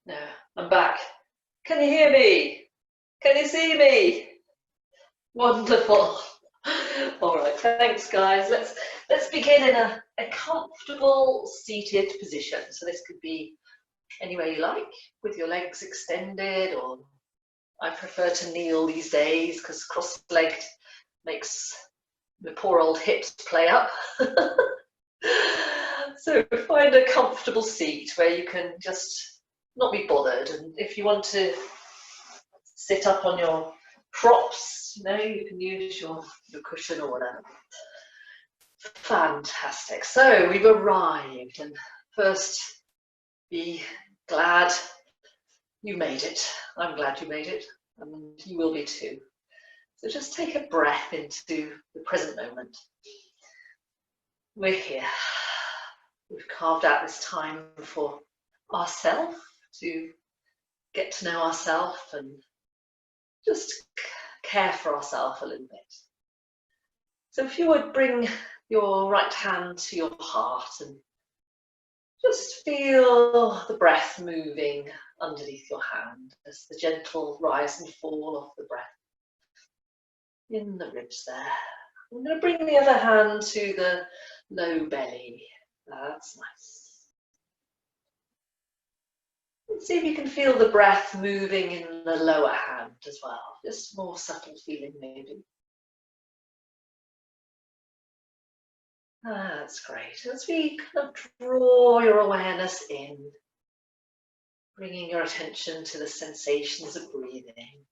No, I'm back. Can you hear me? Can you see me? Wonderful. All right, thanks guys. Let's begin in a comfortable seated position. So this could be anywhere you like, with your legs extended, or I prefer to kneel these days because cross-legged makes the poor old hips play up. So find a comfortable seat where you can just not be bothered, and if you want to sit up on your props, you know, you can use your cushion or whatever. Fantastic. So we've arrived, and first be glad you made it. I'm glad you made it, and you will be too. So just take a breath into the present moment. We're here. We've carved out this time for ourselves to get to know ourselves and just care for ourselves a little bit. So if you would bring your right hand to your heart and just feel the breath moving underneath your hand as the gentle rise and fall of the breath in the ribs there. I'm going to bring the other hand to the low belly. That's nice. And see if you can feel the breath moving in the lower hand as well. Just more subtle feeling maybe. That's great. As we kind of draw your awareness in, bringing your attention to the sensations of breathing,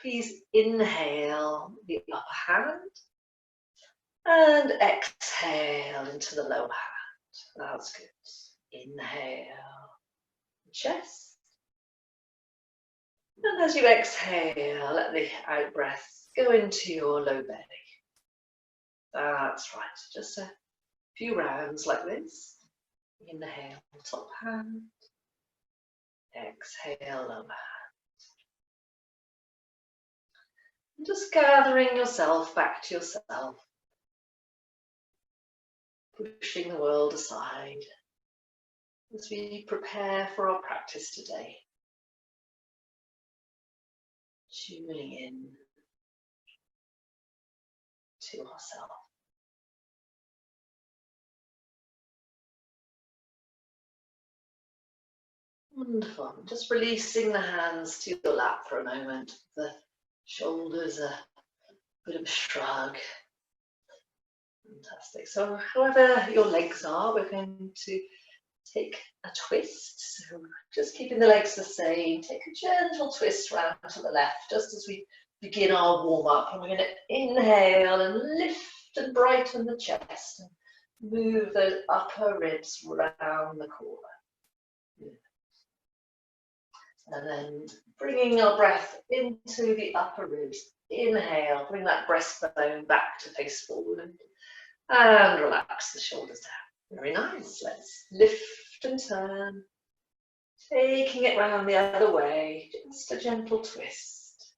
please inhale the upper hand and exhale into the lower hand. That's good. Inhale, chest. And as you exhale, let the out breath go into your low belly. That's right. Just a few rounds like this. Inhale, top hand. Exhale, lower hand. And just gathering yourself back to yourself. Pushing the world aside as we prepare for our practice today. Tuning in to ourselves. Wonderful. Just releasing the hands to your lap for a moment. The shoulders a bit of a shrug. Fantastic. So however your legs are, we're going to take a twist. So just keeping the legs the same. Take a gentle twist round to the left, just as we begin our warm-up. And we're going to inhale and lift and brighten the chest. And move those upper ribs round the corner. And then bringing our breath into the upper ribs. Inhale, bring that breastbone back to face forward. And relax the shoulders down. Very nice. Let's lift and turn. Taking it round the other way. Just a gentle twist.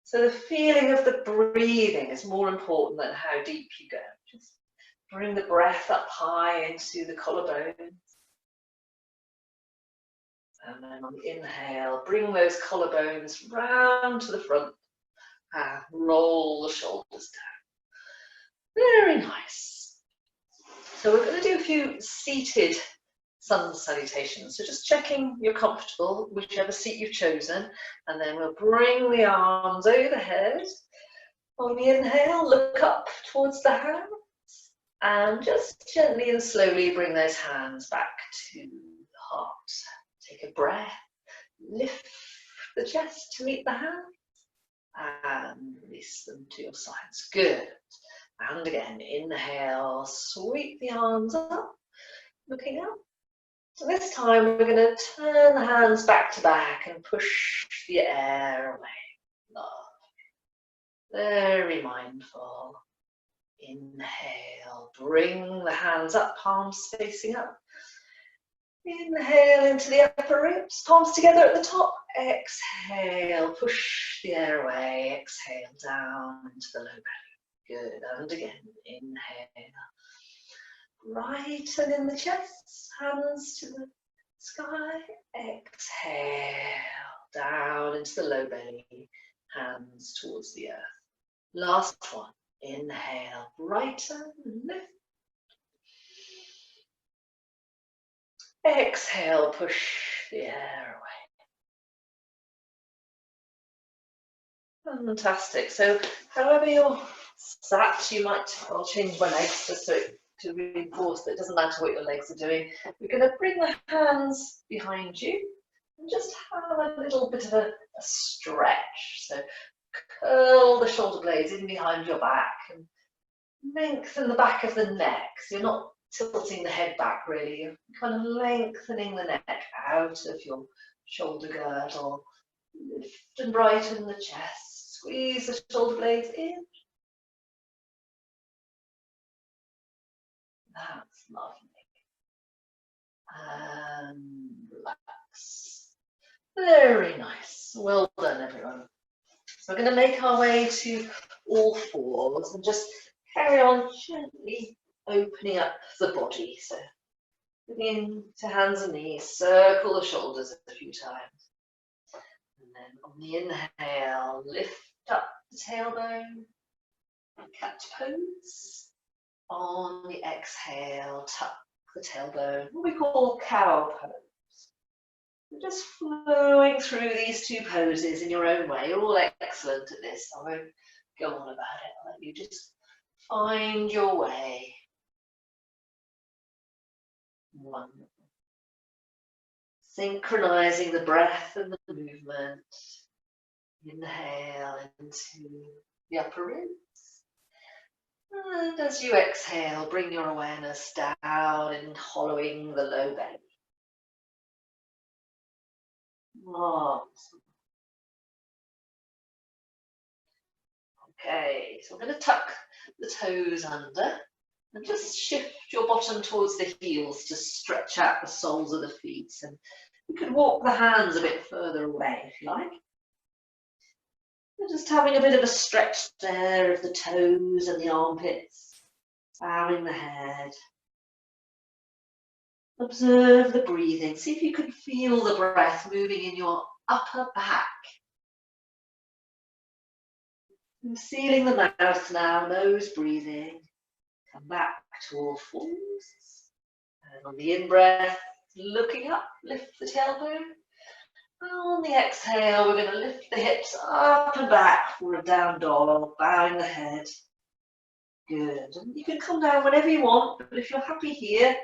So the feeling of the breathing is more important than how deep you go. Just bring the breath up high into the collarbones. And then on the inhale, bring those collarbones round to the front and roll the shoulders down. Very nice. So we're going to do a few seated sun salutations. So just checking you're comfortable, whichever seat you've chosen. And then we'll bring the arms overhead. On the inhale, look up towards the hands. And just gently and slowly bring those hands back to the heart. Take a breath, lift the chest to meet the hands, and release them to your sides. Good. And again, inhale, sweep the arms up, looking up. So this time we're going to turn the hands back to back and push the air away. Lovely. Very mindful. Inhale, bring the hands up, palms facing up. Inhale into the upper ribs, palms together at the top. Exhale, push the air away. Exhale down into the low belly. Good. And again, inhale. Brighten in the chest, hands to the sky. Exhale, down into the low belly, hands towards the earth. Last one. Inhale, brighten, lift. Exhale, push the air away. Fantastic. So however you're sat, you might, I'll change my legs just so to reinforce that it doesn't matter what your legs are doing. We're going to bring the hands behind you and just have a little bit of a stretch. So curl the shoulder blades in behind your back and lengthen the back of the neck. So you're not tilting the head back really, you're kind of lengthening the neck out of your shoulder girdle. Lift and brighten the chest, squeeze the shoulder blades in. That's lovely. And relax. Very nice. Well done, everyone. So we're going to make our way to all fours and just carry on gently opening up the body. So begin to hands and knees, circle the shoulders a few times. And then on the inhale, lift up the tailbone, cat pose. On the exhale, tuck the tailbone, what we call cow pose. We're just flowing through these two poses in your own way. You're all excellent at this. I won't go on about it. I'll let you just find your way. Wonderful. Synchronizing the breath and the movement. Inhale into the upper ribs. And as you exhale, bring your awareness down and hollowing the low belly. Awesome. Okay, so we're going to tuck the toes under and just shift your bottom towards the heels to stretch out the soles of the feet. And you can walk the hands a bit further away if you like. We're just having a bit of a stretch there of the toes and the armpits, bowing the head. Observe the breathing. See if you can feel the breath moving in your upper back. And sealing the mouth now, nose breathing. Come back to all fours. And on the in-breath, looking up, lift the tailbone. On the exhale, we're going to lift the hips up and back for a down dog, bowing the head. Good. And you can come down whenever you want, but if you're happy here,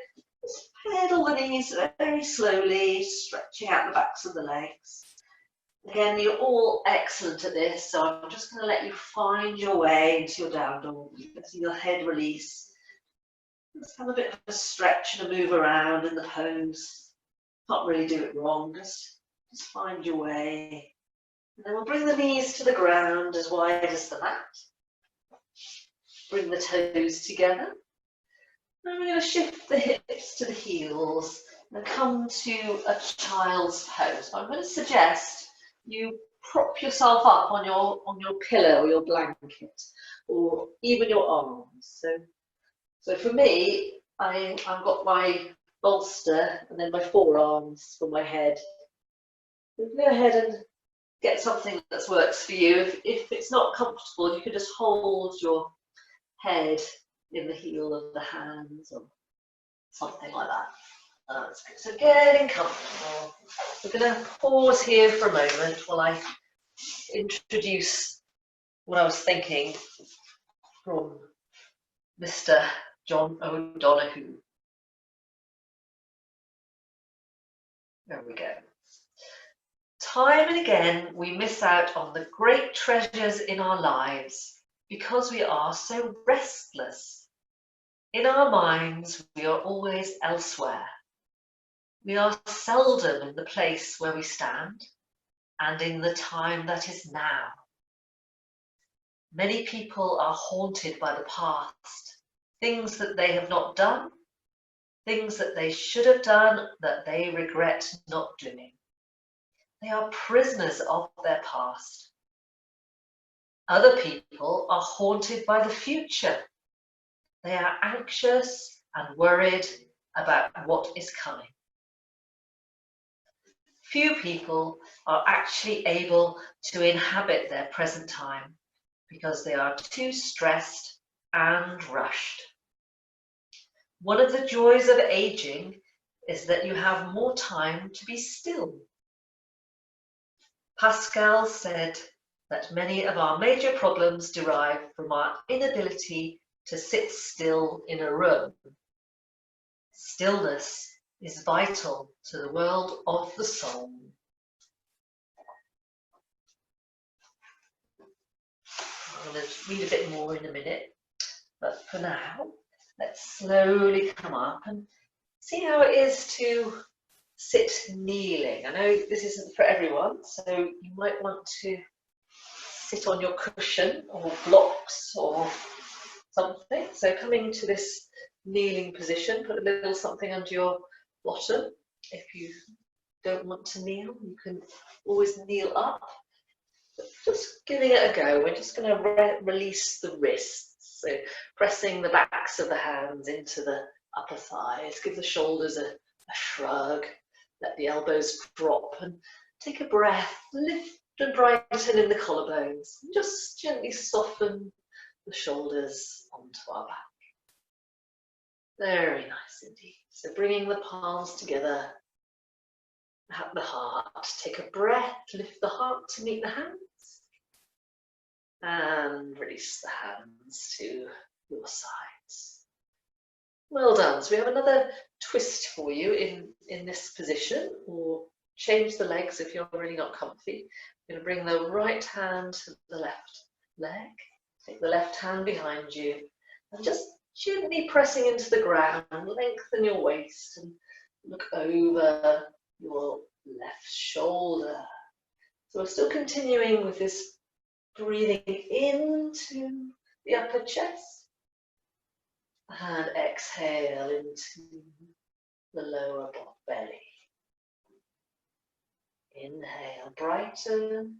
just pedal the knees very slowly, stretching out the backs of the legs. Again, you're all excellent at this, so I'm just going to let you find your way into your down dog. Letting your head release. Just have a bit of a stretch and a move around in the pose. Can't really do it wrong, just find your way. And then we'll bring the knees to the ground as wide as the mat. Bring the toes together. And we're going to shift the hips to the heels and come to a child's pose. I'm going to suggest you prop yourself up on your pillow or your blanket, or even your arms. So for me, I've got my bolster and then my forearms for my head. So go ahead and get something that works for you. If it's not comfortable, you can just hold your head in the heel of the hands or something like that. That's good. So getting comfortable. We're going to pause here for a moment while I introduce what I was thinking from Mr. John O'Donoghue. There we go. Time and again, we miss out on the great treasures in our lives because we are so restless. In our minds, we are always elsewhere. We are seldom in the place where we stand and in the time that is now. Many people are haunted by the past, things that they have not done, things that they should have done that they regret not doing. They are prisoners of their past. Other people are haunted by the future. They are anxious and worried about what is coming. Few people are actually able to inhabit their present time because they are too stressed and rushed. One of the joys of aging is that you have more time to be still. Pascal said that many of our major problems derive from our inability to sit still in a room. Stillness is vital to the world of the soul. I'm going to read a bit more in a minute, but for now, let's slowly come up and see how it is to sit kneeling. I know this isn't for everyone, so you might want to sit on your cushion or blocks or something. So coming to this kneeling position, put a little something under your bottom. If you don't want to kneel, you can always kneel up. But just giving it a go. We're just going to release the wrists. So pressing the backs of the hands into the upper thighs. Give the shoulders a shrug. Let the elbows drop and take a breath. Lift and brighten in the collarbones. And just gently soften the shoulders onto our back. Very nice indeed. So bringing the palms together at the heart. Take a breath, lift the heart to meet the hands. And release the hands to your sides. Well done. So we have another twist for you in this position, or change the legs if you're really not comfy. You're going to bring the right hand to the left leg. Take the left hand behind you and just gently pressing into the ground. Lengthen your waist and look over your left shoulder. So we're still continuing with this breathing into the upper chest and exhale into the lower belly. Inhale, brighten,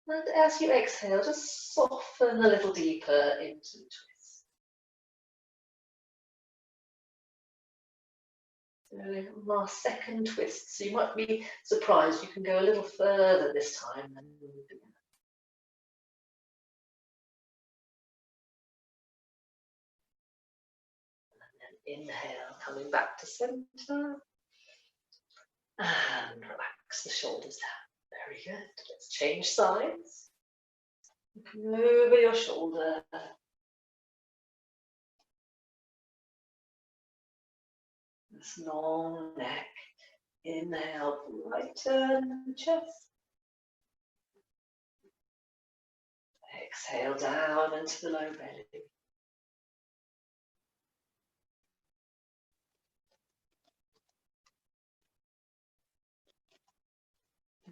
and as you exhale, just soften a little deeper into the twist. So our second twist, so you might be surprised, you can go a little further this time than you began. Inhale, coming back to center, and relax the shoulders down. Very good. Let's change sides. Looking over your shoulder. This long neck. Inhale, brighten the chest. Exhale down into the low belly.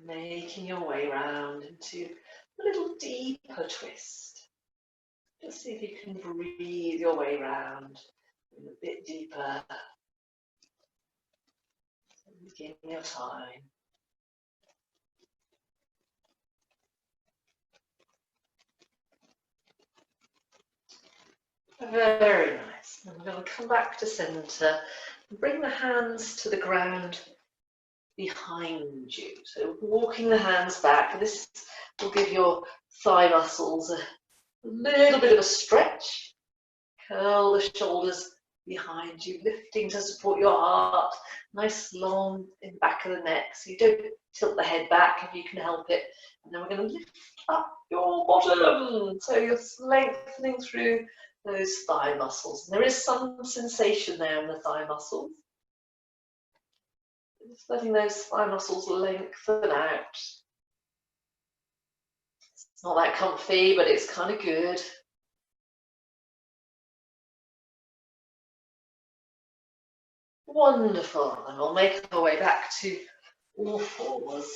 Making your way round into a little deeper twist. Just see if you can breathe your way round a bit deeper. Beginning your time. Very nice. And we're going to come back to center and bring the hands to the ground behind you. So walking the hands back, this will give your thigh muscles a little bit of a stretch. Curl the shoulders behind you, lifting to support your heart. Nice long in the back of the neck, so you don't tilt the head back if you can help it. And then we're going to lift up your bottom, so you're lengthening through those thigh muscles. And there is some sensation there in the thigh muscles. Just letting those thigh muscles lengthen out. It's not that comfy, but it's kind of good. Wonderful. And we'll make our way back to all fours.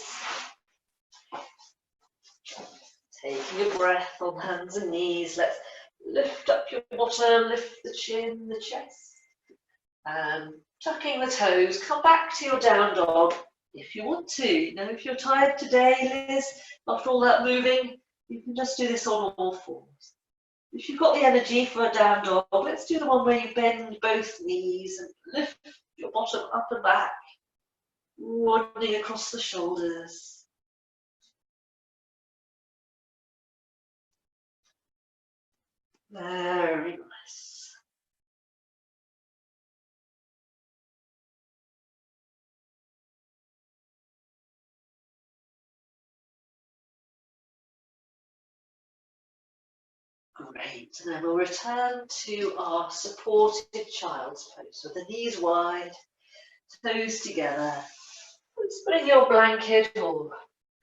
Taking a breath on hands and knees. Let's lift up your bottom, lift the chin, the chest. And tucking the toes, come back to your down dog if you want to. You know, if you're tired today, Liz, after all that moving, you can just do this on all fours. If you've got the energy for a down dog, let's do the one where you bend both knees and lift your bottom up and back, widening across the shoulders. Very nice. Great. And then we'll return to our supported child's pose with the knees wide, toes together. Just putting your blanket or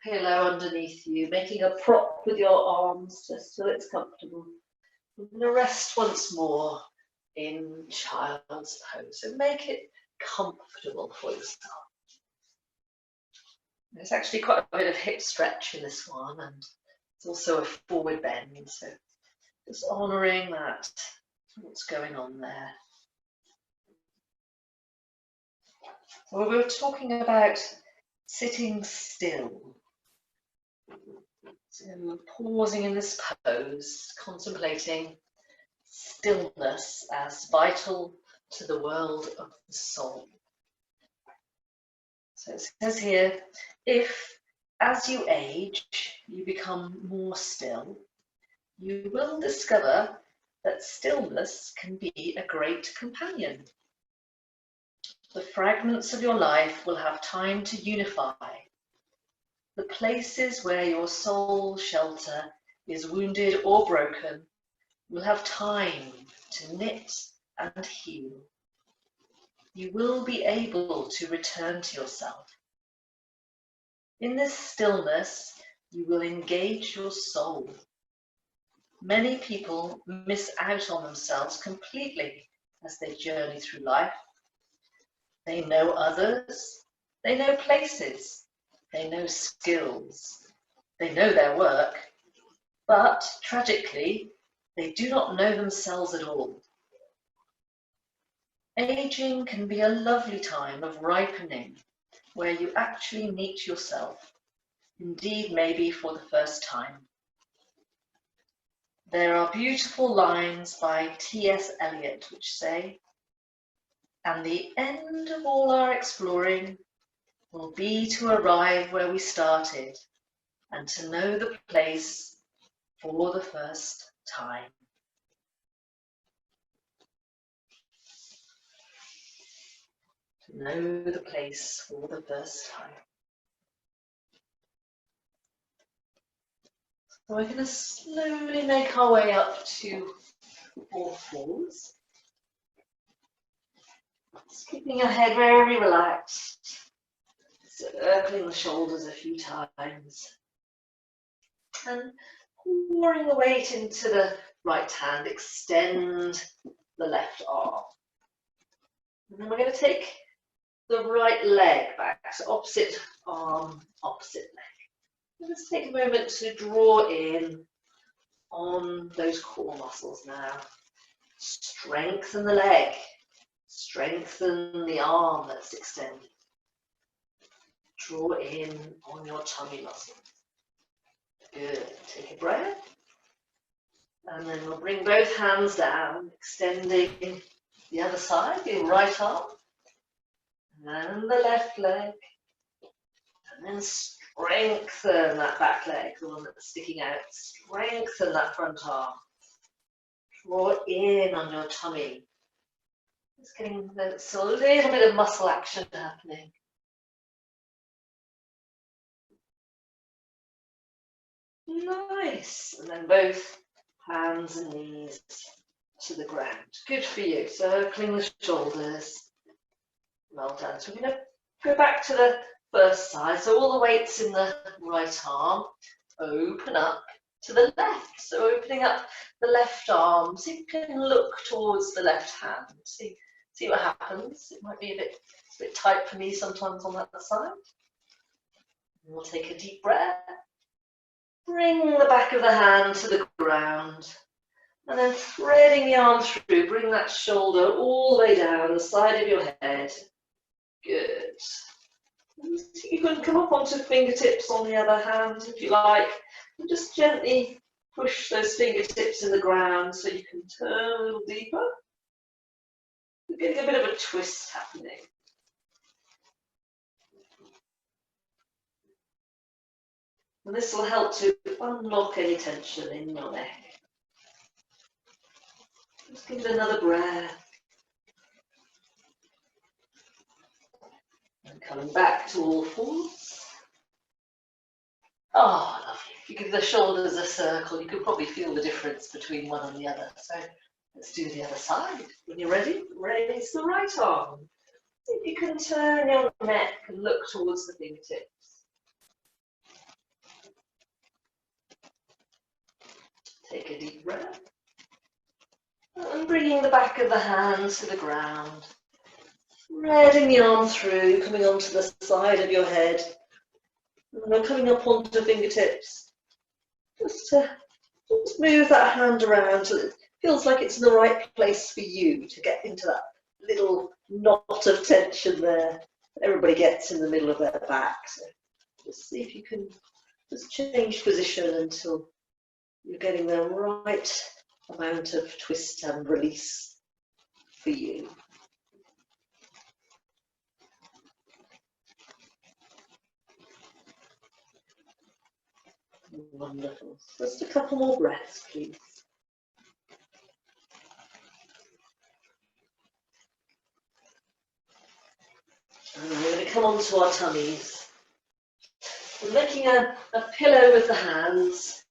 pillow underneath you, making a prop with your arms just so it's comfortable. We're going to rest once more in child's pose and make it comfortable for yourself. There's actually quite a bit of hip stretch in this one, and it's also a forward bend, so just honouring that, what's going on there. So we were talking about sitting still. So pausing in this pose, contemplating stillness as vital to the world of the soul. So it says here, if as you age, you become more still, you will discover that stillness can be a great companion. The fragments of your life will have time to unify. The places where your soul shelter is wounded or broken will have time to knit and heal. You will be able to return to yourself. In this stillness, you will engage your soul. Many people miss out on themselves completely as they journey through life. They know others, they know places, they know skills, they know their work, but tragically, they do not know themselves at all. Aging can be a lovely time of ripening, where you actually meet yourself, indeed maybe for the first time. There are beautiful lines by T.S. Eliot which say, "And the end of all our exploring will be to arrive where we started and to know the place for the first time." To know the place for the first time. So we're going to slowly make our way up to all fours. Just keeping your head very relaxed. Circling the shoulders a few times. And pouring the weight into the right hand. Extend the left arm. And then we're going to take the right leg back. So opposite arm, opposite leg. Let's take a moment to draw in on those core muscles now. Strengthen the leg. Strengthen the arm that's extended. Draw in on your tummy muscles. Good. Take a breath. And then we'll bring both hands down, extending the other side, the right arm. And the left leg. And then strengthen that back leg, the one that's sticking out. Strengthen that front arm. Draw in on your tummy. Just getting a little bit of muscle action happening. Nice. And then both hands and knees to the ground. Good for you. Circling the shoulders. Well done. So we're going to go back to the first side. So all the weight's in the right arm. Open up to the left. So opening up the left arm. So you can look towards the left hand. See what happens. It might be a bit tight for me sometimes on that side. And we'll take a deep breath. Bring the back of the hand to the ground. And then threading the arm through, bring that shoulder all the way down the side of your head. Good. You can come up onto fingertips on the other hand if you like. And just gently Push those fingertips in the ground so you can turn a little deeper. You're getting a bit of a twist happening. And this will help to unlock any tension in your neck. Just give it another breath. And coming back to all fours. Oh, lovely. If you give the shoulders a circle, you can probably feel the difference between one and the other. So let's do the other side. When you're ready, raise the right arm. If you can turn your neck and look towards the fingertips. Take a deep breath. And bringing the back of the hands to the ground. Threading the arm through, coming onto the side of your head. And then coming up onto the fingertips. Just move that hand around so that it feels like it's in the right place for you to get into that little knot of tension there. Everybody gets in the middle of their back. So just see if you can just change position until you're getting the right amount of twist and release for you. Wonderful. Just a couple more breaths, please. And we're going to come onto our tummies. We're making a pillow with the hands.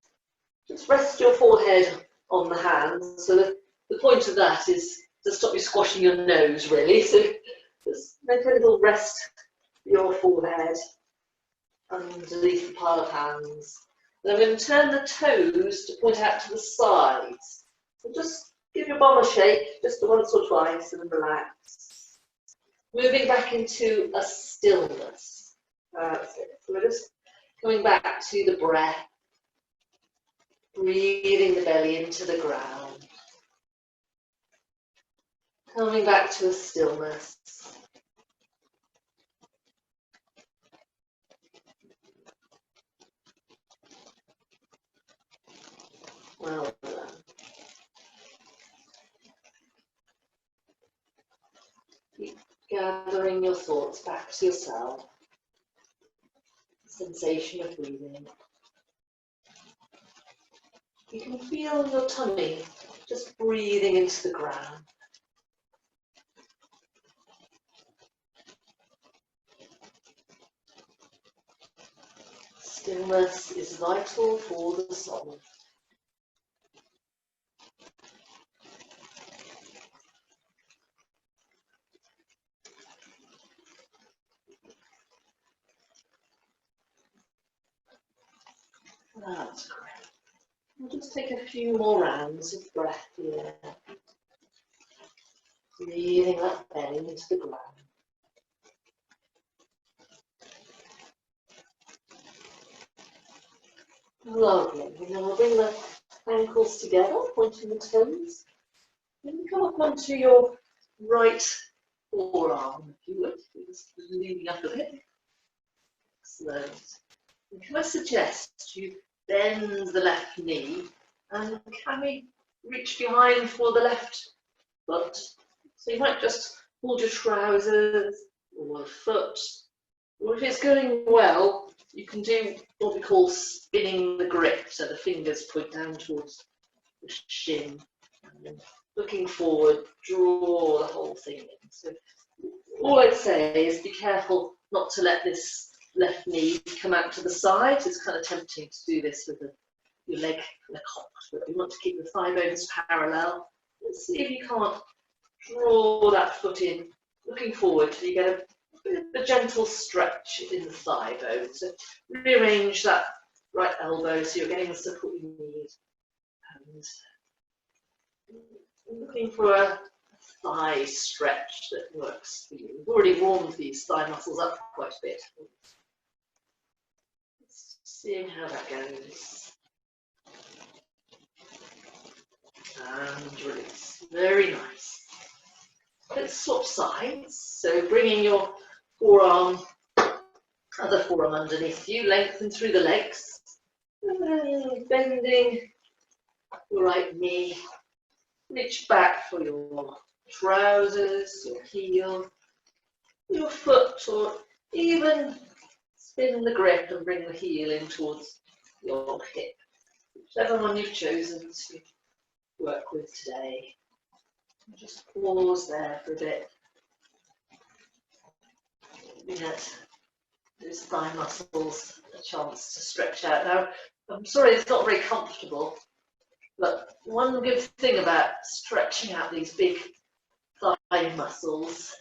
Just rest your forehead on the hands. So the point of that is to stop you squashing your nose, really. So just make a little rest for your forehead underneath the pile of hands. And I'm going to turn the toes to point out to the sides. So just give your bum a shake, just once or twice, and then relax. Moving back into a stillness. That's it. So we're just coming back to the breath. Breathing the belly into the ground. Coming back to a stillness. Well done. Keep gathering your thoughts back to yourself. Sensation of breathing. You can feel your tummy just breathing into the ground. Stillness is vital for the soul. That's great. We'll just take a few more rounds of breath here. Breathing that belly into the ground. Lovely. And then we'll bring the ankles together, pointing the toes. Then come up onto your right forearm, if you would. Just leaning up a bit. Excellent. And can I suggest you bend the left knee, and can we reach behind for the left foot? So you might just hold your trousers or a foot, or if it's going well, you can do what we call spinning the grip, so the fingers point down towards the shin, and then looking forward, draw the whole thing in. So all I'd say is be careful not to let this left knee come out to the side. It's kind of tempting to do this with your leg kind of cocked, but we want to keep the thigh bones parallel. Let's see if you can't draw that foot in, looking forward till you get a gentle stretch in the thigh bone. So rearrange that right elbow so you're getting the support you need. And looking for a thigh stretch that works for you. We've already warmed these thigh muscles up quite a bit. Seeing how that goes. And release. Very nice. Let's swap sides. So bringing your forearm, other forearm underneath you, lengthen through the legs. Bending your right knee. Reach back for your trousers, your heel, your foot, or even spin the grip and bring the heel in towards your hip. Whichever one you've chosen to work with today. Just pause there for a bit. Get those thigh muscles a chance to stretch out. Now, I'm sorry it's not very comfortable, but one good thing about stretching out these big thigh muscles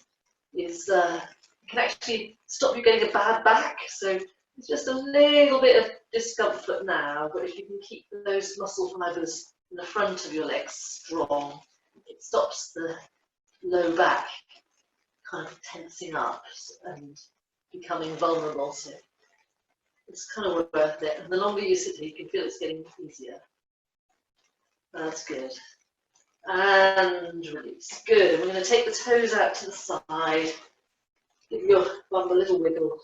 is it can actually stop you getting a bad back. So it's just a little bit of discomfort now, but if you can keep those muscle fibers in the front of your legs strong, it stops the low back kind of tensing up and becoming vulnerable. So it's kind of worth it. And the longer you sit here, you can feel it's getting easier. That's good. And release. Good. And we're going to take the toes out to the side. Give your bum a little wiggle.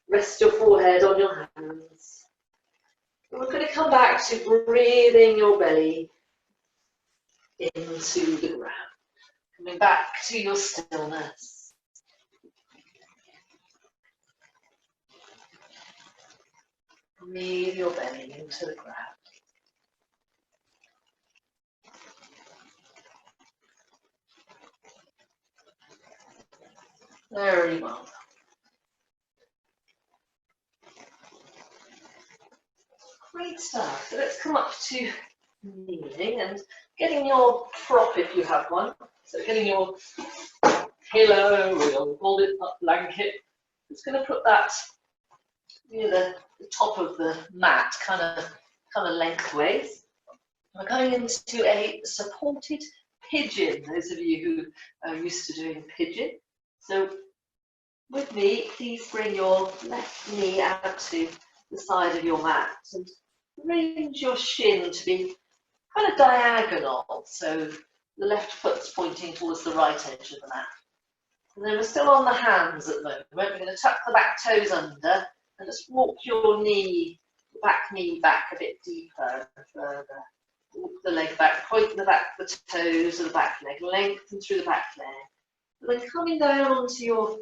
Rest your forehead on your hands. And we're going to come back to breathing your belly into the ground. Coming back to your stillness. Breathe your belly into the ground. Very well. Great stuff. So let's come up to kneeling and getting your prop if you have one. So getting your pillow or your folded up blanket. Just going to put that near the top of the mat, kind of lengthways. We're going into a supported pigeon. Those of you who are used to doing pigeon. So with me, please bring your left knee out to the side of your mat and arrange your shin to be kind of diagonal, so the left foot's pointing towards the right edge of the mat. And then we're still on the hands at the moment. We're going to tuck the back toes under and just walk your back knee back a bit deeper and further. Walk the leg back, point the back, the toes of the back leg, lengthen through the back leg. And then coming down onto your,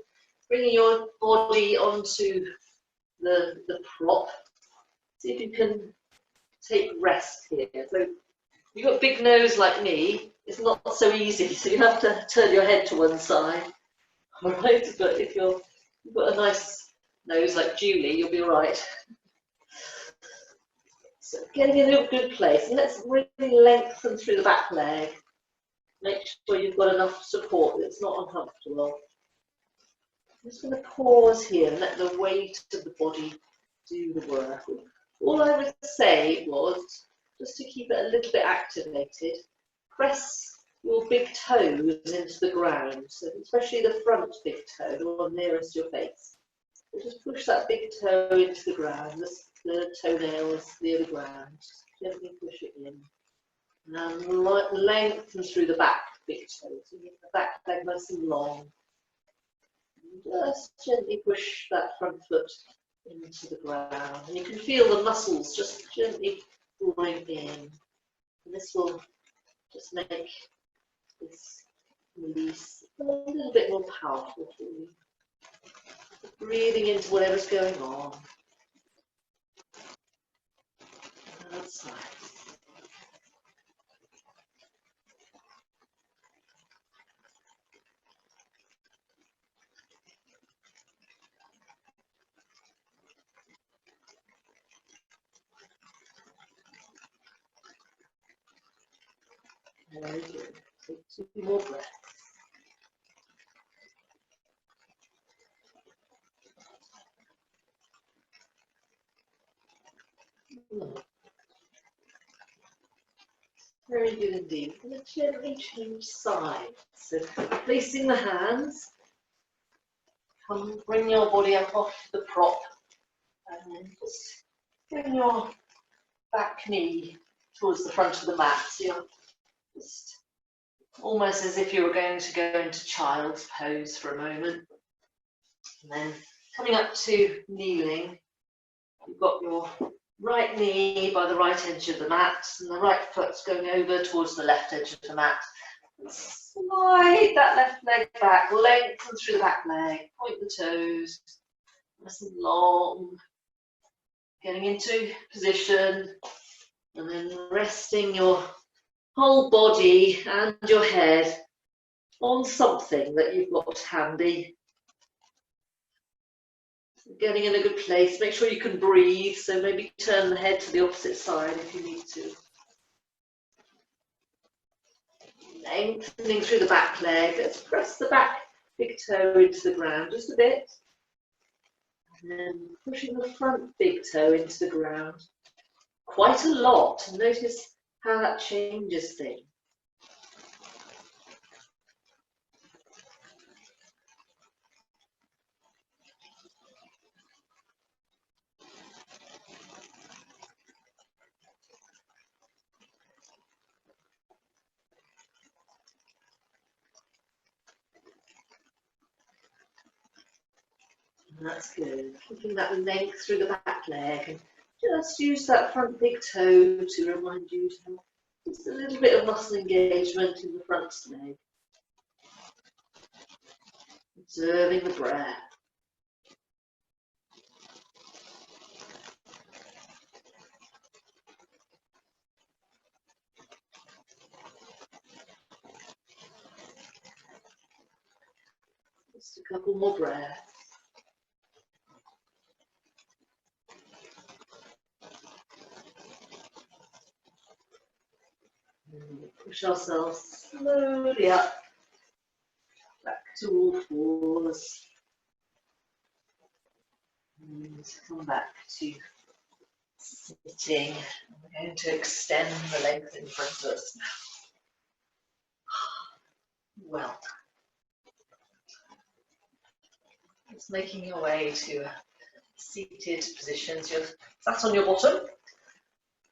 bringing your body onto the prop. See if you can take rest here. So if you've got a big nose like me, it's not so easy, so you have to turn your head to one side. All right, but if you've got a nice nose like Julie, you'll be all right. So getting in a good place, and let's really lengthen through the back leg. Make sure you've got enough support that it's not uncomfortable. I'm just going to pause here and let the weight of the body do the work. All I would say was, just to keep it a little bit activated, press your big toes into the ground, so especially the front big toe, the one nearest your face. So just push that big toe into the ground, the toenails near the ground. Just gently push it in. And lengthen through the back big toe, so get the back leg nice and long. And just gently push that front foot into the ground. And you can feel the muscles just gently drawing in. And this will just make this release a little bit more powerful for you. Breathing into whatever's going on. That's nice. Very good. Take 2 more breaths. Very good indeed. I'm going to gently change sides. So placing the hands, bring your body up off the prop, and then just bring your back knee towards the front of the mat. So you're just almost as if you were going to go into child's pose for a moment. And then coming up to kneeling, you've got your right knee by the right edge of the mat, and the right foot's going over towards the left edge of the mat. Slide that left leg back, lengthen through the back leg, point the toes, nice and long, getting into position, and then resting your whole body and your head on something that you've got handy. Getting in a good place, make sure you can breathe, so maybe turn the head to the opposite side if you need to. Lengthening through the back leg, let's press the back big toe into the ground just a bit. And then pushing the front big toe into the ground quite a lot. Notice how that changes things. That's good. Keeping that length through the back leg, and just use that front big toe to remind you to have just a little bit of muscle engagement in the front leg. Observing the breath. Just a couple more breaths. Push ourselves slowly up, back to all fours. And come back to sitting. We're going to extend the legs in front of us now. Well done. Just making your way to a seated position. So you're sat on your bottom.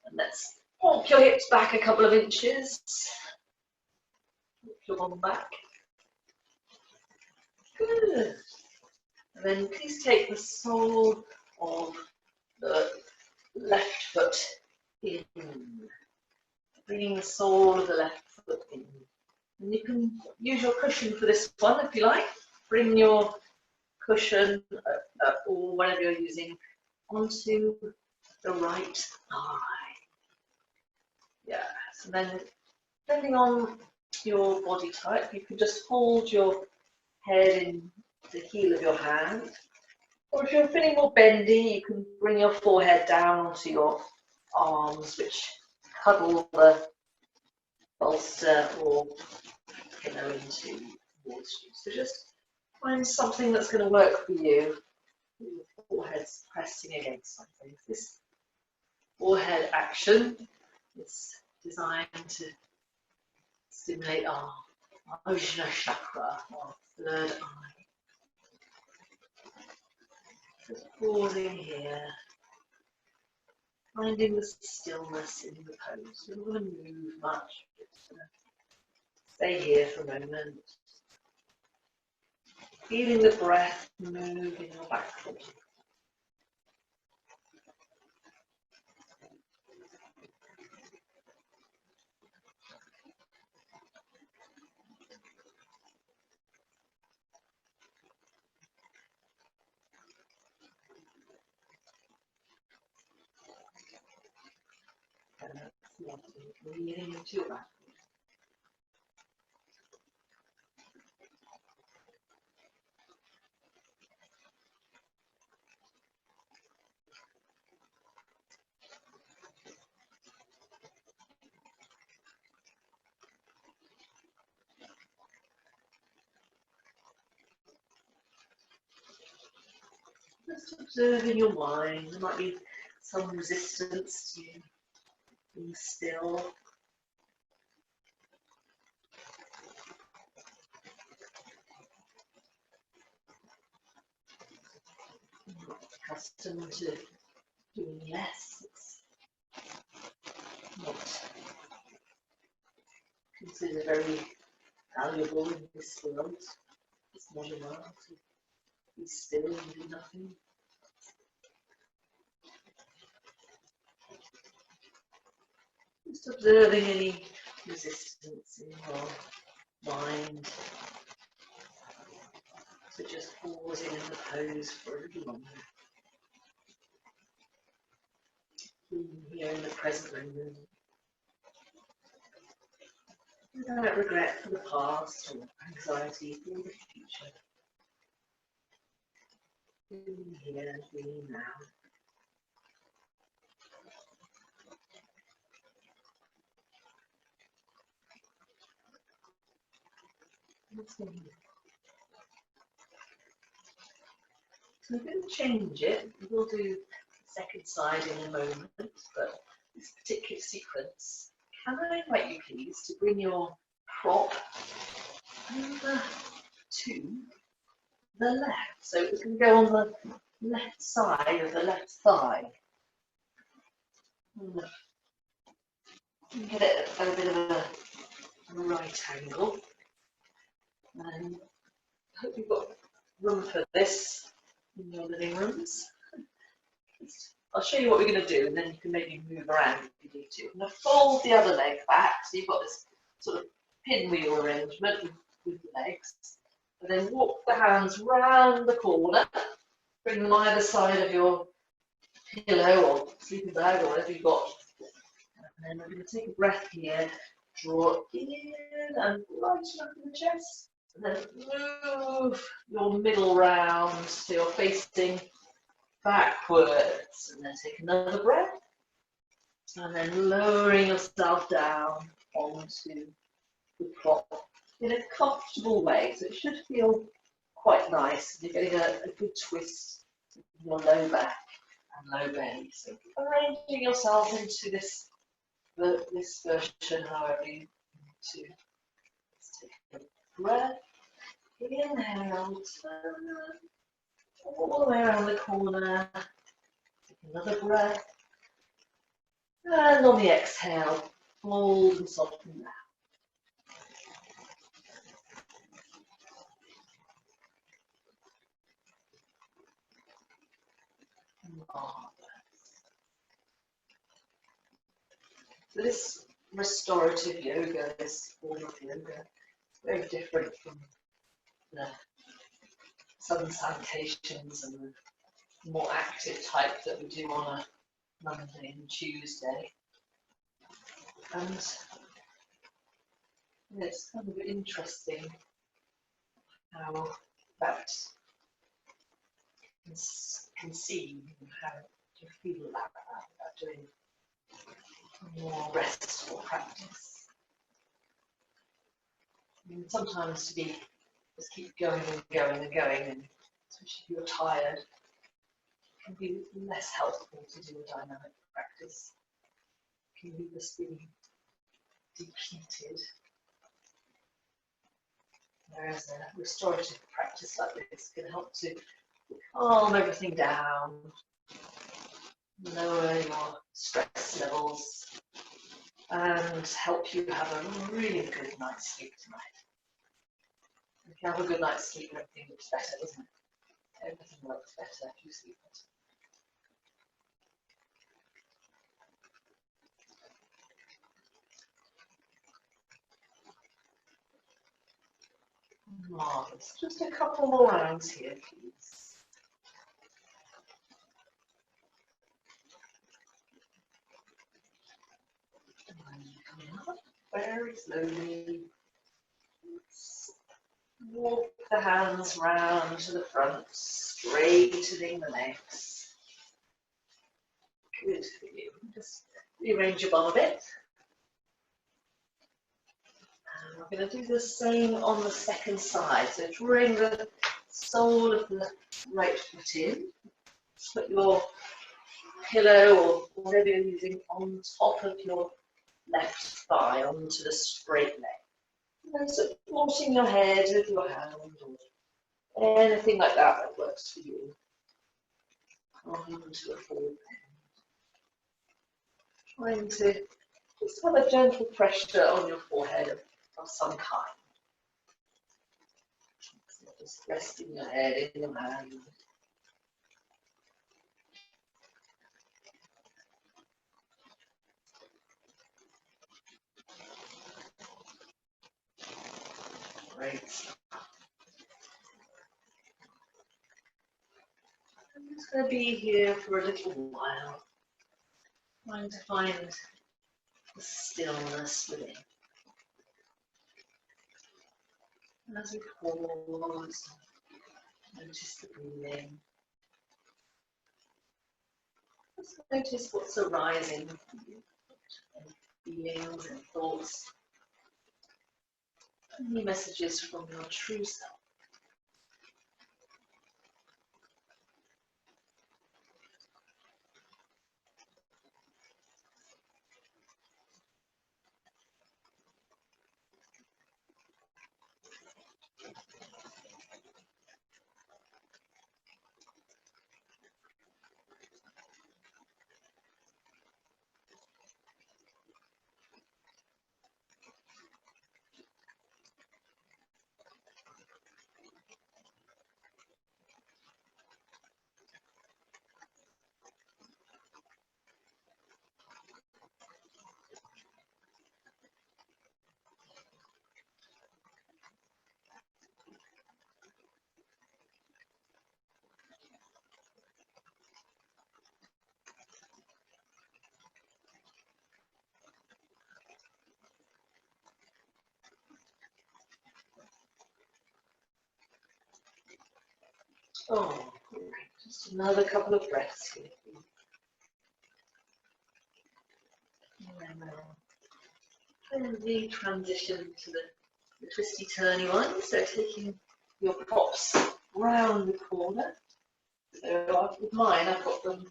And let's walk your hips back a couple of inches. Walk your bum back. Good. And then please take the sole of the left foot in. Bringing the sole of the left foot in. And you can use your cushion for this one if you like. Bring your cushion or whatever you're using onto the right thigh. Yeah, so then depending on your body type, you can just hold your head in the heel of your hand. Or if you're feeling more bendy, you can bring your forehead down onto your arms, which cuddle the bolster or pillow into towards you. So just find something that's going to work for you. Your forehead's pressing against something. This forehead action is designed to stimulate our Ajna chakra, our third eye. Just pausing here, finding the stillness in the pose. You're not going to move much, just going to stay here for a moment. Feeling the breath move in your back body. Breathing into your back. Just observing your mind. There might be some resistance to being still. Not accustomed to doing less. It's not considered very valuable in this world. It's not allowed to be still and do nothing. Just observing any resistance in your mind. So just pausing in the pose for a little longer. Being here in the present moment. Without regret for the past or anxiety for the future. Being here, being now. So we're going to change it. We'll do the second side in a moment, but this particular sequence, can I invite you please to bring your prop over to the left. So it's going to go on the left side of the left thigh. Get it at a bit of a right angle. And I hope you've got room for this in your living rooms. I'll show you what we're going to do, and then you can maybe move around if you need to. I'm going to fold the other leg back, so you've got this sort of pinwheel arrangement with the legs. And then walk the hands round the corner, bring them either side of your pillow or sleeping bag or whatever you've got. And then we're going to take a breath here, draw in and lighten up in the chest. And then move your middle round so you're facing backwards. And then take another breath. And then lowering yourself down onto the prop in a comfortable way. So it should feel quite nice. You're getting a good twist in your low back and low belly. So arranging yourself into this version however you need to. Let's take a breath. Inhale, turn all the way around the corner. Take another breath. And on the exhale, fold and soften down. So this restorative yoga, this form of yoga, very different from the sun salutations and the more active type that we do on a Monday and Tuesday. And it's kind of interesting how that conceive and how you feel about doing more restful practice. I mean, sometimes to be just keep going and going and going, and especially if you're tired, it can be less helpful to do a dynamic practice. It can be just being depleted. Whereas a restorative practice like this can help to calm everything down, lower your stress levels, and help you have a really good night's sleep tonight. If you have a good night's sleep, everything looks better, doesn't it? Everything works better if you sleep better. Marvellous. Just a couple more rounds here, please. And coming up very slowly. Walk the hands round to the front, straightening the legs. Good for you. Just rearrange your bum a bit. And we're going to do the same on the second side. So drawing the sole of the right foot in. Put your pillow or whatever you're using on top of your left thigh onto the straight leg. And supporting your head with your hand or anything like that that works for you. Onto a forward bend. Trying to just have a gentle pressure on your forehead of some kind. So just resting your head in your hand. Great stuff. I'm just going to be here for a little while, trying to find the stillness within. And as we pause, notice the breathing. Just notice what's arising, feelings and thoughts, any messages from your true self. Oh, great. Just another couple of breaths here. And then the transition to the twisty turny one. So taking your props round the corner. So with mine, I've got them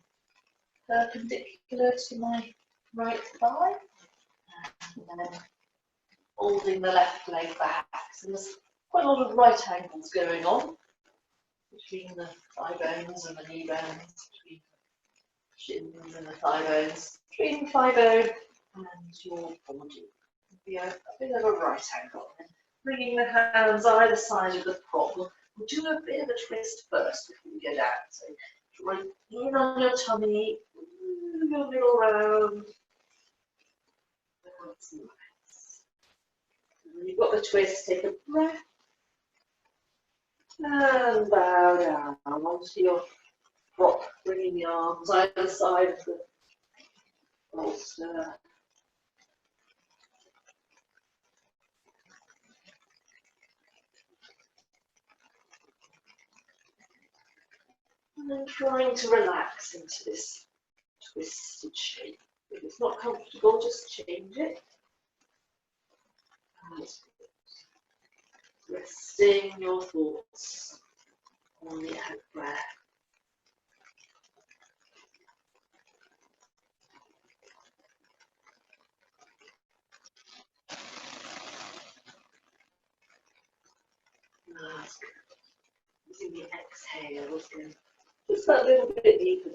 perpendicular to my right thigh. And then holding the left leg back. So there's quite a lot of right angles going on between the thigh bones and the knee bones, between the shins and the thigh bones, between the thigh bone and your body. Be a bit of a right angle. And bringing the hands either side of the prop. We'll do a bit of a twist first before we go down. So right in on your tummy, your middle round. That's nice. And when you've got the twist, take a breath. And bow down onto your prop, bringing the arms either side of the bolster. And then trying to relax into this twisted shape. If it's not comfortable, just change it. Resting your thoughts on the out breath. That's good. Using the exhale, just that little bit deeper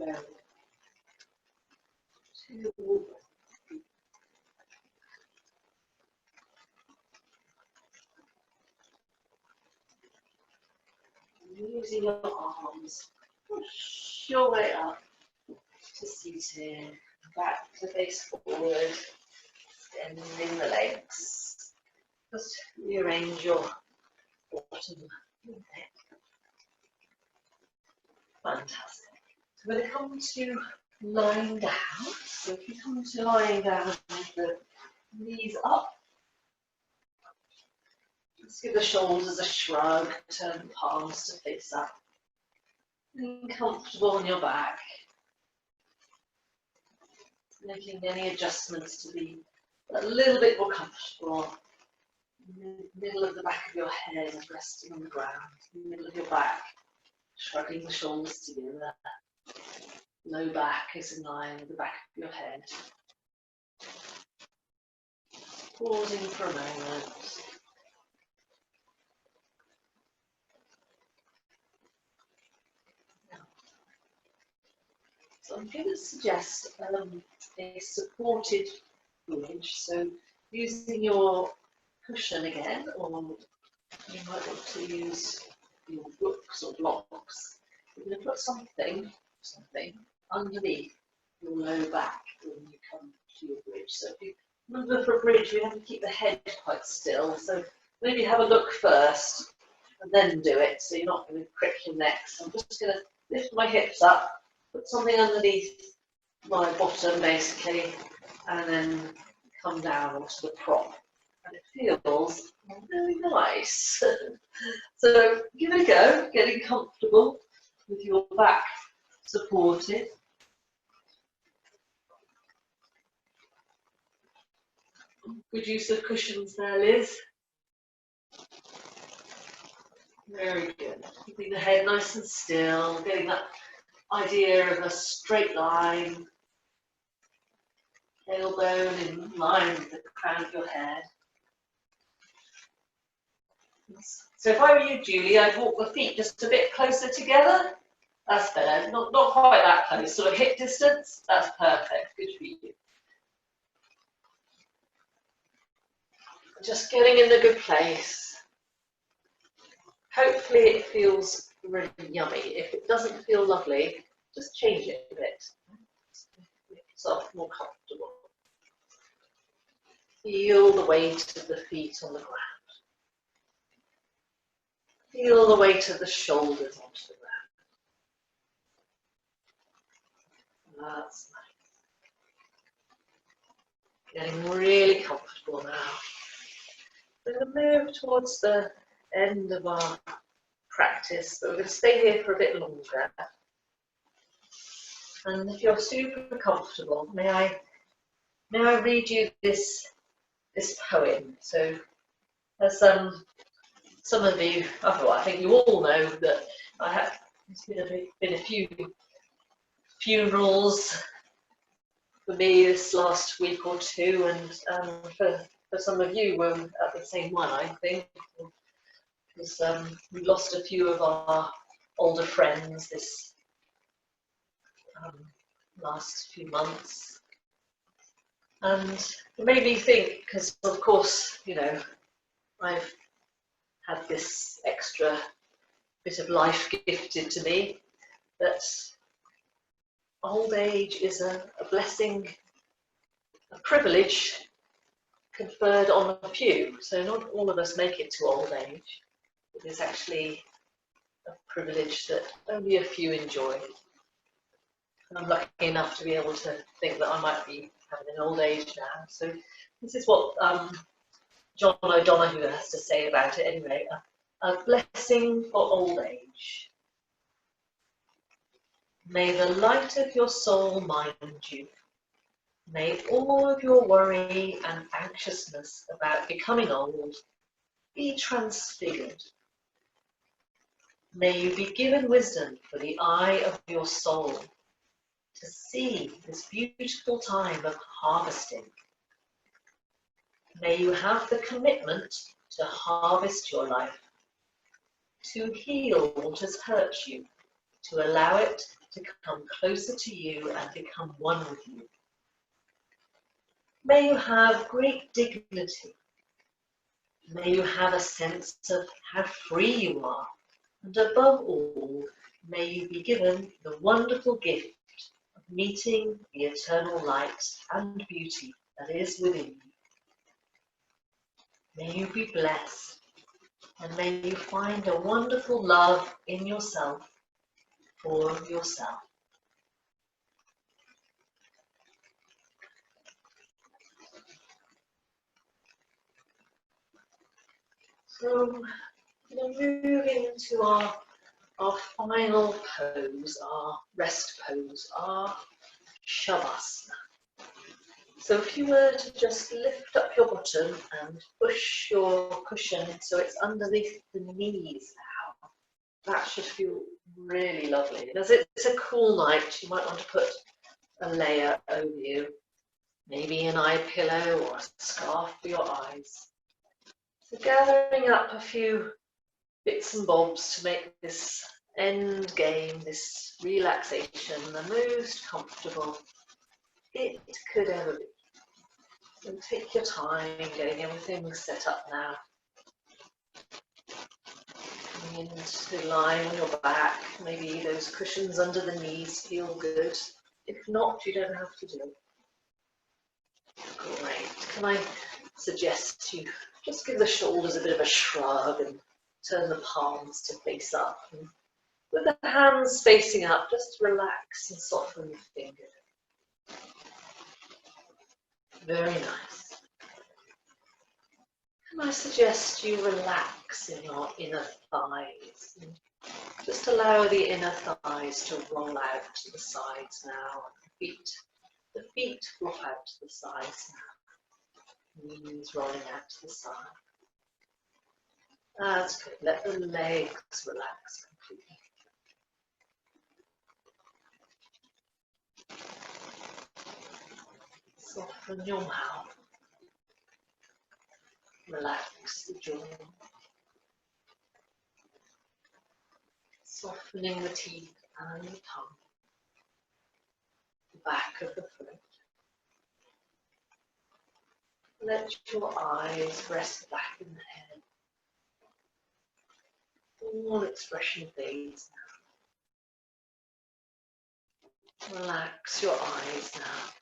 down. Using your arms, push your way up to seated, back to face forward, extending the legs. Just rearrange your bottom neck. Fantastic. So when it comes to lying down, so if you come to lying down with the knees up, just give the shoulders a shrug, turn the palms to face up. Being comfortable on your back. Making any adjustments to be a little bit more comfortable. Middle of the back of your head resting on the ground. Middle of your back, shrugging the shoulders together. Low back is in line with the back of your head. Pausing for a moment. So I'm going to suggest a supported bridge. So using your cushion again, or you might want to use your books or blocks. You're going to put something underneath your low back when you come to your bridge. So if you remember, for a bridge, we have to keep the head quite still. So maybe have a look first and then do it, so you're not going to crick your neck. So I'm just going to lift my hips up, put something underneath my bottom basically, and then come down onto the prop. And it feels really nice. So give it a go, getting comfortable with your back supported. Good use of cushions there, Liz. Very good. Keeping the head nice and still, getting that idea of a straight line, tailbone in line with the crown of your head. So if I were you, Julie, I'd walk the feet just a bit closer together. That's better. Not quite that close, sort of hip distance. That's perfect. Good for you. Just getting in a good place. Hopefully it feels really yummy. If it doesn't feel lovely, just change it a bit. Make yourself more comfortable. Feel the weight of the feet on the ground. Feel the weight of the shoulders onto the ground. That's nice. Getting really comfortable now. We're going to move towards the end of our practice, but we're going to stay here for a bit longer. And if you're super comfortable, may I read you this poem? So, as some of you, I think you all know that there's been a few funerals for me this last week or two, and for some of you we're at the same one, I think, because we lost a few of our older friends this last few months. And it made me think, because of course, you know, I've had this extra bit of life gifted to me, that old age is a blessing, a privilege conferred on a few. So not all of us make it to old age. It is actually a privilege that only a few enjoy. And I'm lucky enough to be able to think that I might be having an old age now. So this is what John O'Donoghue has to say about it anyway. A blessing for old age. May the light of your soul mind you. May all of your worry and anxiousness about becoming old be transfigured. May you be given wisdom for the eye of your soul to see this beautiful time of harvesting. May you have the commitment to harvest your life, to heal what has hurt you, to allow it to come closer to you and become one with you. May you have great dignity. May you have a sense of how free you are. And above all, may you be given the wonderful gift of meeting the eternal light and beauty that is within you. May you be blessed, and may you find a wonderful love in yourself for yourself. So, moving into our final pose, our rest pose, our Shavasana. So if you were to just lift up your bottom and push your cushion so it's underneath the knees now, That should feel really lovely. And as it's a cool night, you might want to put a layer over you, maybe an eye pillow or a scarf for your eyes. So gathering up a few bits and bobs to make this end game, this relaxation, the most comfortable it could ever be. And take your time getting everything set up now. Coming into lying on your back, maybe those cushions under the knees feel good. If not, you don't have to do it. Great. Can I suggest you just give the shoulders a bit of a shrug and turn the palms to face up. And with the hands facing up, just relax and soften the fingers. Very nice. Can I suggest you relax in your inner thighs? And just allow the inner thighs to roll out to the sides now. The feet flop out to the sides now. Knees rolling out to the side. That's good. Let the legs relax completely. Soften your mouth. Relax the jaw. Softening the teeth and the tongue. The back of the throat. Let your eyes rest back in the head. All expression fades now. Relax your eyes now.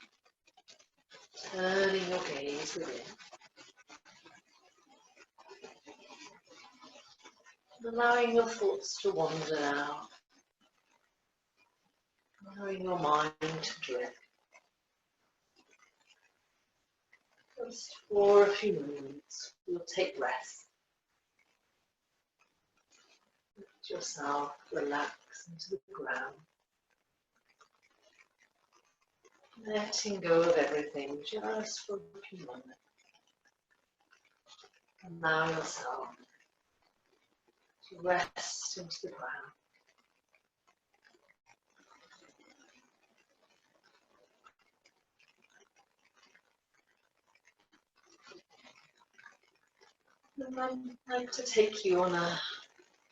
Turning your gaze within. Allowing your thoughts to wander now. Allowing your mind to drift. Just for a few moments, you'll take rest. Let yourself relax into the ground. Letting go of everything just for a few moments. Allow yourself to rest into the ground. And I'd like to take you on a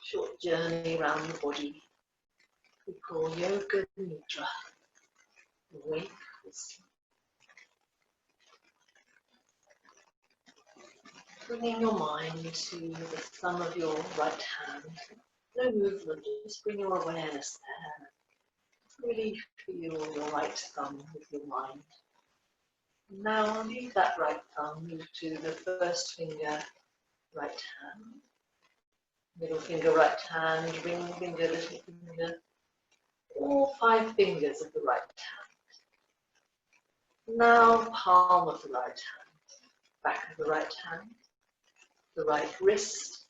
short journey around the body we call Yoga Nidra, wakeful sleep. Bringing your mind to the thumb of your right hand. No movement, just bring your awareness there. Really feel your right thumb with your mind. Now leave that right thumb, move to the first finger, right hand. Middle finger, right hand, ring finger, little finger. All 5 fingers of the right hand. Now palm of the right hand, back of the right hand, the right wrist,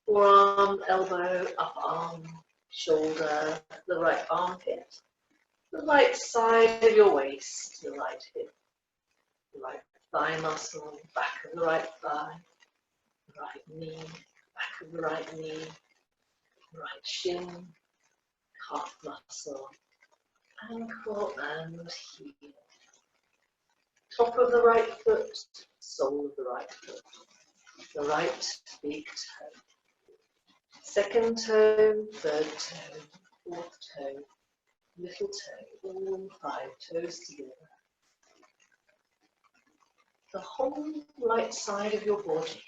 forearm, elbow, up arm, shoulder, the right armpit, the right side of your waist, the right hip, the right thigh muscle, back of the right thigh, the right knee, back of the right knee, right shin, calf muscle, ankle and heel. Top of the right foot, sole of the right foot, the right big toe, second toe, third toe, fourth toe, little toe, all 5 toes together. The whole right side of your body,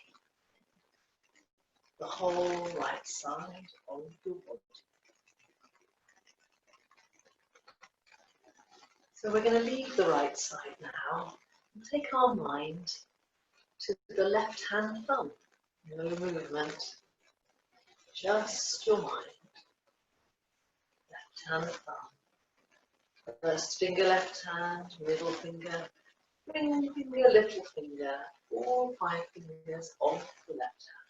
the whole right side of your body. So we're going to leave the right side now and take our mind to the left hand thumb. No movement, just your mind. Left hand thumb. First finger left hand, middle finger, ring finger, little finger, all 5 fingers of the left hand.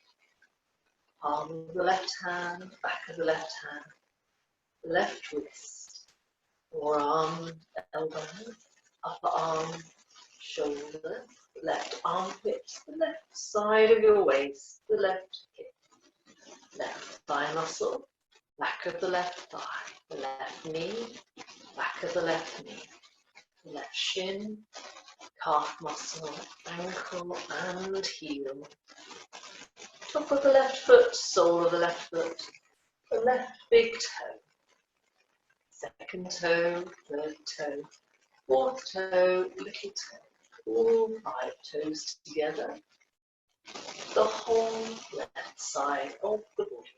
Palm of the left hand, back of the left hand, left wrist, forearm, elbow, upper arm, shoulder, left armpit, the left side of your waist, the left hip, left thigh muscle, back of the left thigh, the left knee, back of the left knee, the left shin, calf muscle, ankle and heel. Top of the left foot, sole of the left foot, the left big toe, second toe, third toe, fourth toe, little toe, all 5 toes together, the whole left side of the body,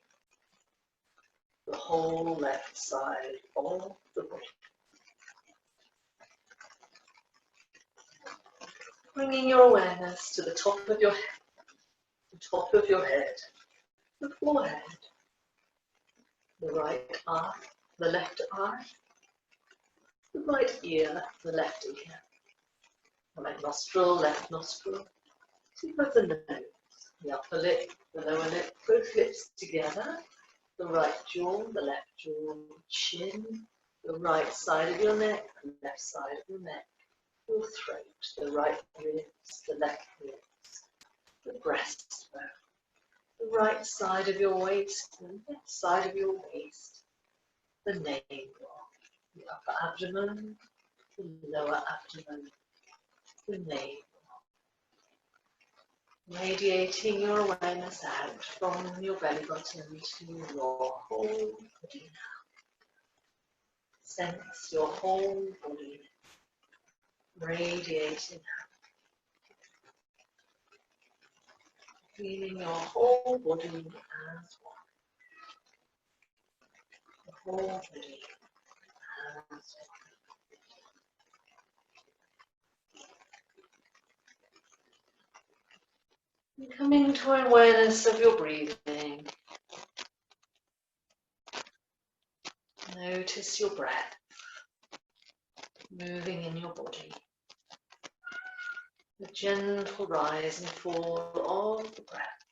the whole left side of the body. Bringing your awareness to the top of your head, the top of your head, the forehead, the right eye, the left eye, the right ear, the left ear, the right nostril, left nostril, tip of the nose, the upper lip, the lower lip, both lips together, the right jaw, the left jaw, chin, the right side of your neck, the left side of your neck, your throat, the right ribs, the left ribs, the breastbone, the right side of your waist, the left side of your waist, the navel, the upper abdomen, the lower abdomen, the navel. Radiating your awareness out from your belly button to your whole body now. Sense your whole body radiating out. Feeling your whole body as one. The whole body as one. And coming to awareness of your breathing. Notice your breath moving in your body. The gentle rise and fall of the breath.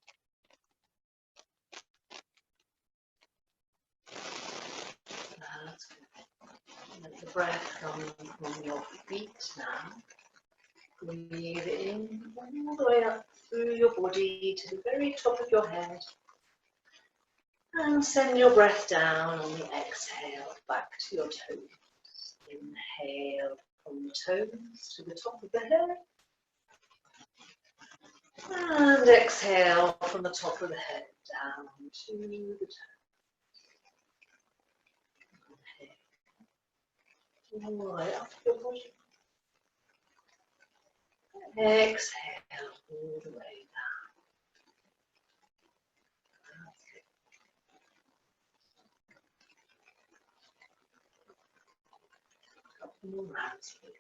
That's good. Let the breath come from your feet now. Breathe in all the way up through your body to the very top of your head. And send your breath down on the exhale back to your toes. Inhale from the toes to the top of the head. And exhale from the top of the head down to the toes. Inhale all the way up your body. Exhale all the way down. Couple more rounds here.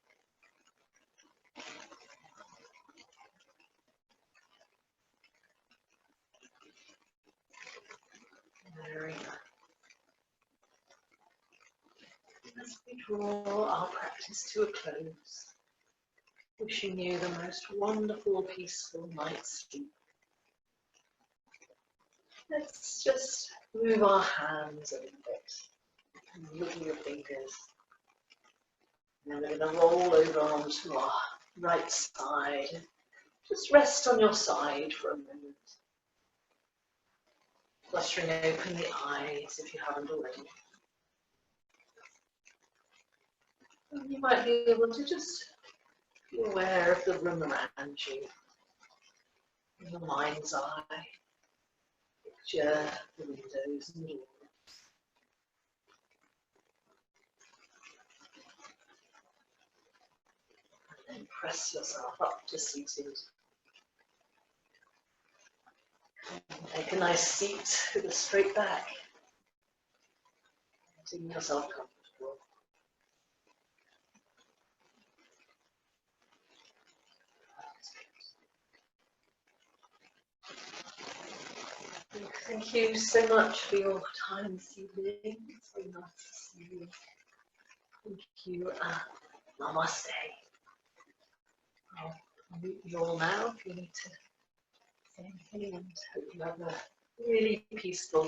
Very good. As we draw our practice to a close, wishing you the most wonderful, peaceful night's sleep. Let's just move our hands a little bit. Wiggle your fingers. And then we're going to roll over onto our right side. Just rest on your side for a moment. Fluttering open the eyes if you haven't already. And you might be able to just be aware of the room around you. In your mind's eye. Picture the windows and doors. And then press yourself up to seated. Take a nice seat with a straight back. Making yourself comfortable. Thank you so much for your time this evening. It's very nice to see you. Thank you. Namaste. I'll mute you all now if you need to say anything, and hope you have a really peaceful